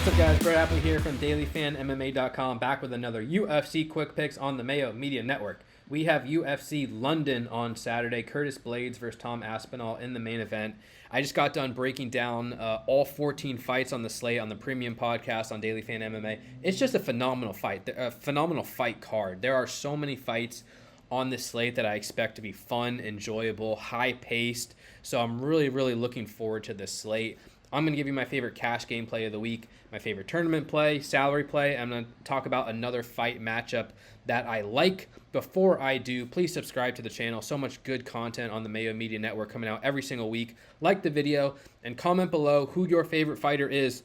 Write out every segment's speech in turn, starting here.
What's up, guys? Brett Appley here from dailyfanmma.com, back with another UFC Quick Picks on the Mayo Media Network. We have UFC London on Saturday. Curtis Blaydes versus Tom Aspinall in the main event. I just got done breaking down all 14 fights on the slate on the premium podcast on Daily Fan MMA. It's just a phenomenal fight, card. There are so many fights on this slate that I expect to be fun, enjoyable, high-paced. So I'm really, really looking forward to this slate. I'm going to give you my favorite cash game play of the week, my favorite tournament play, salary play. I'm going to talk about another fight matchup that I like. Before I do, please subscribe to the channel. So much good content on the Mayo Media Network coming out every single week. Like the video and comment below who your favorite fighter is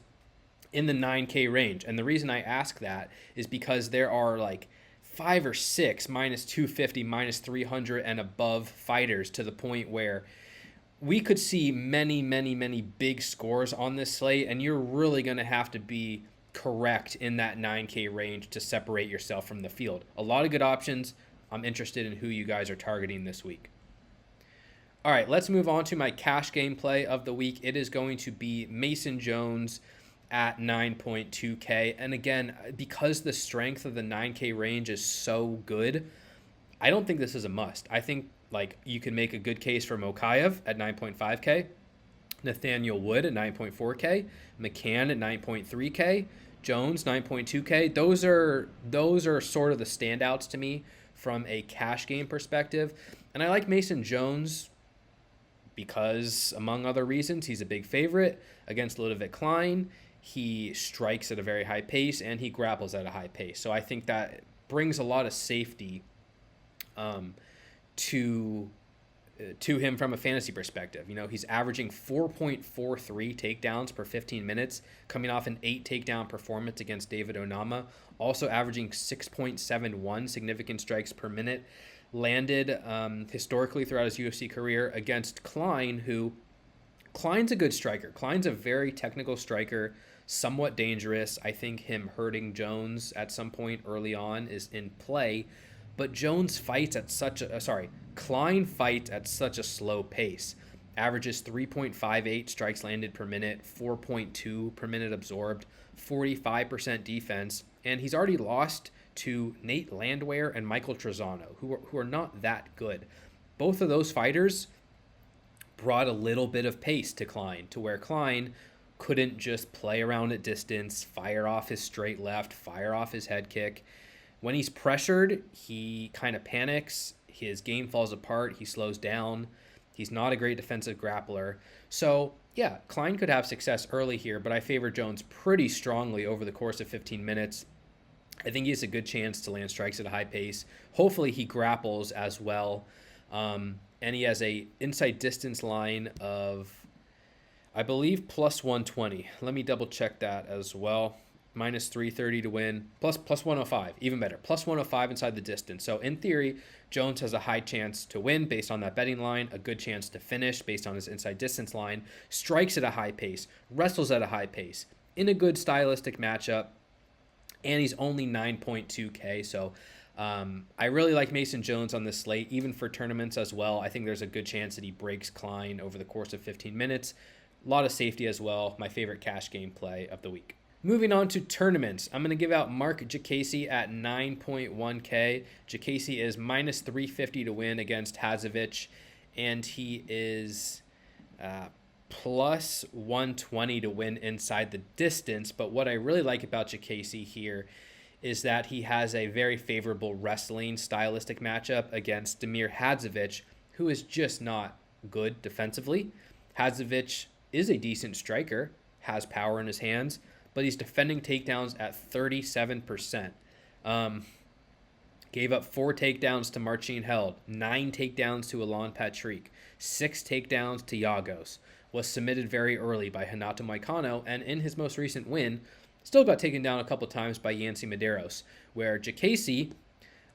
in the 9K range. And the reason I ask that is because there are like 5 or 6 minus 250, minus 300 and above fighters, to the point where we could see many, many, many big scores on this slate, and you're really going to have to be correct in that 9K range to separate yourself from the field. A lot of good options. I'm interested in who you guys are targeting this week. All right, let's move on to my cash game play of the week. It is going to be Mason Jones at 9.2K. And again, because the strength of the 9K range is so good, I don't think this is a must. I think you can make a good case for Mokaev at 9.5K, Nathaniel Wood at 9.4K, McCann at 9.3K, Jones 9.2K. Those are sort of the standouts to me from a cash game perspective. And I like Mason Jones because, among other reasons, he's a big favorite against Ludovit Klein. He strikes at a very high pace and he grapples at a high pace. So I think that brings a lot of safety to him from a fantasy perspective. You know, he's averaging 4.43 takedowns per 15 minutes, coming off an 8 takedown performance against David Onama, also averaging 6.71 significant strikes per minute, landed historically throughout his UFC career against Klein, Klein's a good striker. Klein's a very technical striker, somewhat dangerous. I think him hurting Jones at some point early on is in play. But Klein fights at such a slow pace. Averages 3.58 strikes landed per minute, 4.2 per minute absorbed, 45% defense, and he's already lost to Nate Landwehr and Michael Trezano, who are not that good. Both of those fighters brought a little bit of pace to Klein, to where Klein couldn't just play around at distance, fire off his straight left, fire off his head kick. When he's pressured, he kind of panics. His game falls apart. He slows down. He's not a great defensive grappler. So, yeah, Klein could have success early here, but I favor Jones pretty strongly over the course of 15 minutes. I think he has a good chance to land strikes at a high pace. Hopefully he grapples as well. And he has a inside distance line of, I believe, plus 120. Let me double check that as well. Minus 330 to win, plus 105, even better, plus 105 inside the distance. So in theory, Jones has a high chance to win based on that betting line, a good chance to finish based on his inside distance line, strikes at a high pace, wrestles at a high pace, in a good stylistic matchup, and he's only 9.2K. So I really like Mason Jones on this slate, even for tournaments as well. I think there's a good chance that he breaks Klein over the course of 15 minutes. A lot of safety as well. My favorite cash game play of the week. Moving on to tournaments, I'm going to give out Mark Jacasey at 9.1K. Jacasey is minus 350 to win against Hadzovic, and he is plus 120 to win inside the distance. But what I really like about Jacasey here is that he has a very favorable wrestling stylistic matchup against Damir Hadzovic, who is just not good defensively. Hadzovic is a decent striker, has power in his hands, but he's defending takedowns at 37%. Gave up 4 takedowns to Marcin Held, 9 takedowns to Alon Patrick, 6 takedowns to Yagos. Was submitted very early by Renato Moicano, and in his most recent win, still got taken down a couple times by Yancy Medeiros, where Jacasey,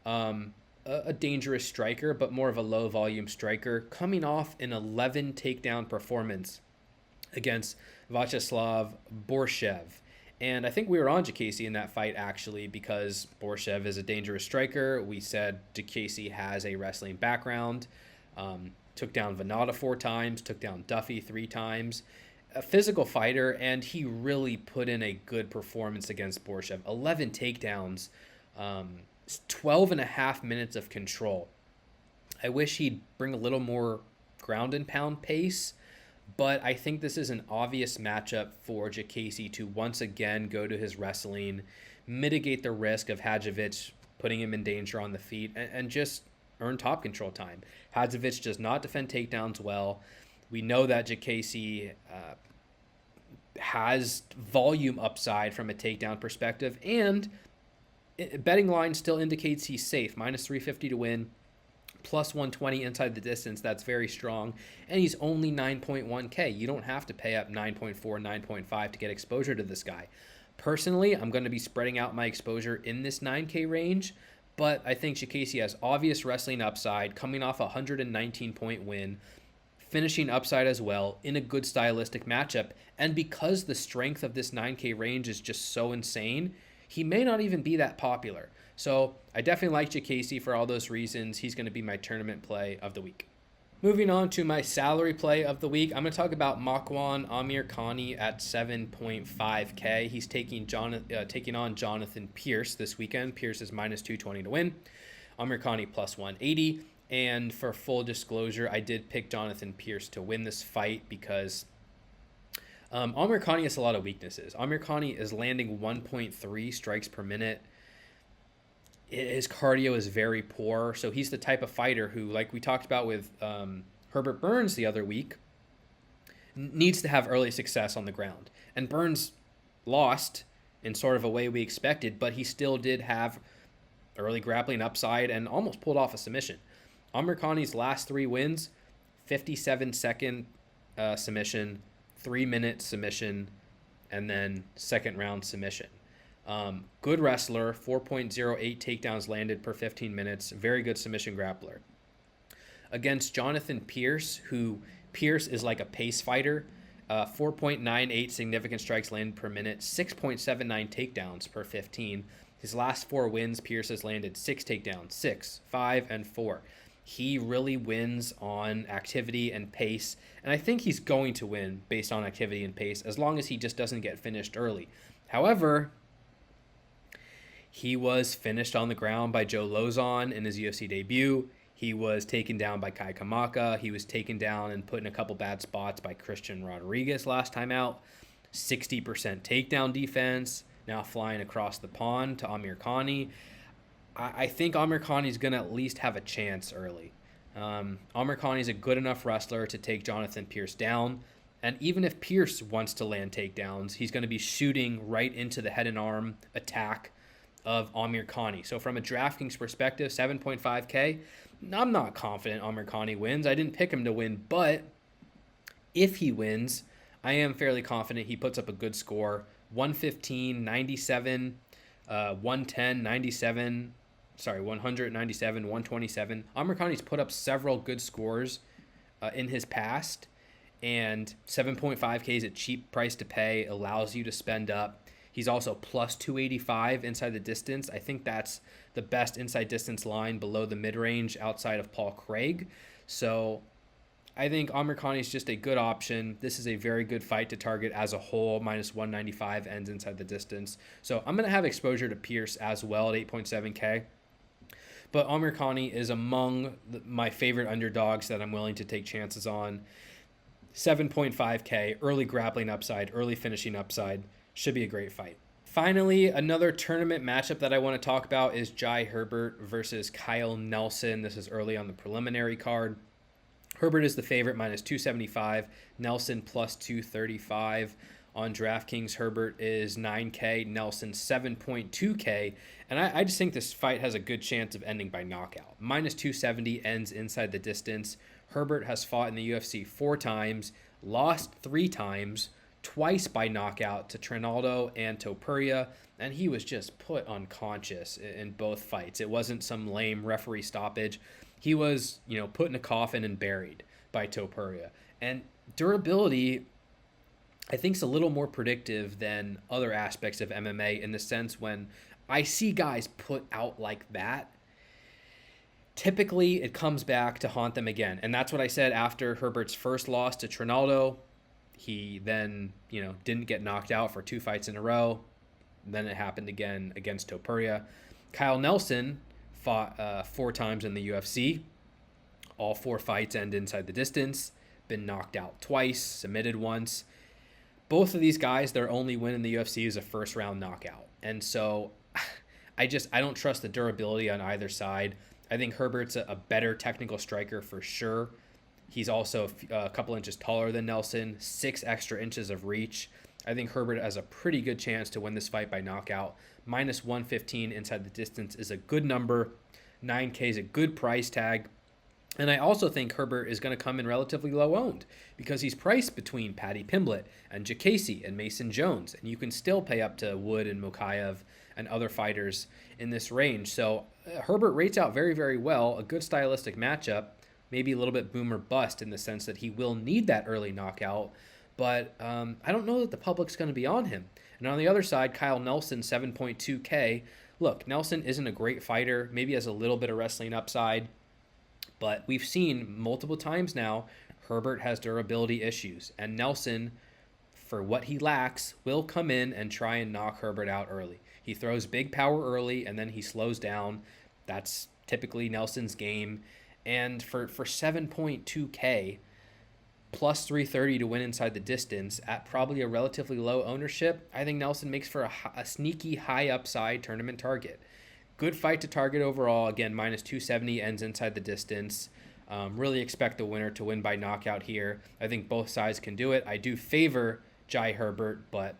a dangerous striker, but more of a low-volume striker, coming off an 11 takedown performance against Vyacheslav Borshev. And I think we were on Jacasey in that fight, actually, because Borshev is a dangerous striker. We said Jacasey has a wrestling background. Took down Venata 4 times, took down Duffy 3 times. a physical fighter, and he really put in a good performance against Borshev. 11 takedowns, 12 and a half minutes of control. I wish he'd bring a little more ground and pound pace, but I think this is an obvious matchup for Jacasey to once again go to his wrestling, mitigate the risk of Hadzovic putting him in danger on the feet, and just earn top control time. Hadzovic does not defend takedowns well. We know that Jacasey has volume upside from a takedown perspective, and betting line still indicates he's safe. Minus 350 to win, plus 120 inside the distance. That's very strong. And he's only 9.1K. You don't have to pay up 9.4, 9.5 to get exposure to this guy. Personally, I'm going to be spreading out my exposure in this 9K range, but I think Jacasey has obvious wrestling upside, coming off a 119-point win, finishing upside as well in a good stylistic matchup. And because the strength of this 9K range is just so insane, he may not even be that popular. So I definitely like Jacasey for all those reasons. He's going to be my tournament play of the week. Moving on to my salary play of the week, I'm going to talk about Makwan Amirkhani at 7.5K. He's taking on Jonathan Pierce this weekend. Pierce is minus 220 to win. Amirkhani plus 180. And for full disclosure, I did pick Jonathan Pierce to win this fight because Amirkhani has a lot of weaknesses. Amirkhani is landing 1.3 strikes per minute. His cardio is very poor, so he's the type of fighter who, like we talked about with Herbert Burns the other week, needs to have early success on the ground. And Burns lost in sort of a way we expected, but he still did have early grappling upside and almost pulled off a submission. Amirkhani's last 3 wins, 57-second submission, 3-minute submission, and then second round submission. Good wrestler, 4.08 takedowns landed per 15 minutes. Very good submission grappler. Against Jonathan Pierce, who Pierce is like a pace fighter, 4.98 significant strikes landed per minute, 6.79 takedowns per 15. His last 4 wins, Pierce has landed 6 takedowns, 6, 5, and 4. He really wins on activity and pace, and I think he's going to win based on activity and pace as long as he just doesn't get finished early. However, he was finished on the ground by Joe Lozon in his UFC debut. He was taken down by Kai Kamaka. He was taken down and put in a couple bad spots by Christian Rodriguez last time out. 60% takedown defense, now flying across the pond to Amirkhani. I think Amirkhani is going to at least have a chance early. Amirkhani is a good enough wrestler to take Jonathan Pierce down. And even if Pierce wants to land takedowns, he's going to be shooting right into the head and arm attack of Amirkhani. So from a DraftKings perspective, 7.5K, I'm not confident Amirkhani wins. I didn't pick him to win, but if he wins, I am fairly confident he puts up a good score. 115, 97, 110, 97, 197, 127. Amirkhani's put up several good scores in his past, and 7.5K is a cheap price to pay, allows you to spend up. He's also plus 285 inside the distance. I think that's the best inside distance line below the mid-range outside of Paul Craig. So I think Amirkhani is just a good option. This is a very good fight to target as a whole. Minus 195 ends inside the distance. So I'm going to have exposure to Pierce as well at 8.7K. But Amirkhani is among my favorite underdogs that I'm willing to take chances on. 7.5K, early grappling upside, early finishing upside. Should be a great fight. Finally, another tournament matchup that I want to talk about is Jai Herbert versus Kyle Nelson. This is early on the preliminary card. Herbert is the favorite, minus 275. Nelson plus 235. On DraftKings, Herbert is 9K. Nelson 7.2K. And I just think this fight has a good chance of ending by knockout. Minus 270 ends inside the distance. Herbert has fought in the UFC 4 times, lost 3 times, twice by knockout to Trinaldo and Topuria, and he was just put unconscious in both fights. It wasn't some lame referee stoppage. He was, put in a coffin and buried by Topuria. And durability, I think, is a little more predictive than other aspects of MMA in the sense when I see guys put out like that, typically it comes back to haunt them again. And that's what I said after Herbert's first loss to Trinaldo. He then, didn't get knocked out for 2 fights in a row. Then it happened again against Topuria. Kyle Nelson fought 4 times in the UFC. All 4 fights end inside the distance. Been knocked out twice, submitted once. Both of these guys, their only win in the UFC is a first-round knockout. And so I don't trust the durability on either side. I think Herbert's a better technical striker for sure. He's also a couple inches taller than Nelson, 6 extra inches of reach. I think Herbert has a pretty good chance to win this fight by knockout. Minus 115 inside the distance is a good number. 9K is a good price tag. And I also think Herbert is going to come in relatively low owned because he's priced between Paddy Pimblett and Jacasey and Mason Jones. And you can still pay up to Wood and Mokaev and other fighters in this range. So Herbert rates out very, very well. A good stylistic matchup. Maybe a little bit boom or bust in the sense that he will need that early knockout. But I don't know that the public's going to be on him. And on the other side, Kyle Nelson, 7.2K. Look, Nelson isn't a great fighter. Maybe has a little bit of wrestling upside. But we've seen multiple times now, Herbert has durability issues. And Nelson, for what he lacks, will come in and try and knock Herbert out early. He throws big power early, and then he slows down. That's typically Nelson's game. And for 7.2K, plus 330 to win inside the distance at probably a relatively low ownership, I think Nelson makes for a sneaky high upside tournament target. Good fight to target overall. Again, minus 270 ends inside the distance. Really expect the winner to win by knockout here. I think both sides can do it. I do favor Jai Herbert, but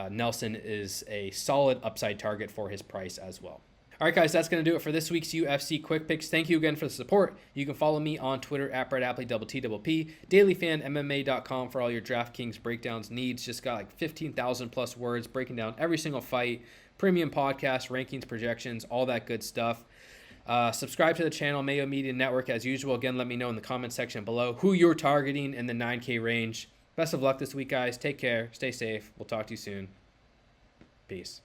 Nelson is a solid upside target for his price as well. All right, guys, that's going to do it for this week's UFC Quick Picks. Thank you again for the support. You can follow me on Twitter at BrettAppley, TTPP, dailyfanmma.com for all your DraftKings breakdowns needs. Just got like 15,000 plus words breaking down every single fight, premium podcast, rankings, projections, all that good stuff. Subscribe to the channel, Mayo Media Network, as usual. Again, let me know in the comment section below who you're targeting in the 9K range. Best of luck this week, guys. Take care. Stay safe. We'll talk to you soon. Peace.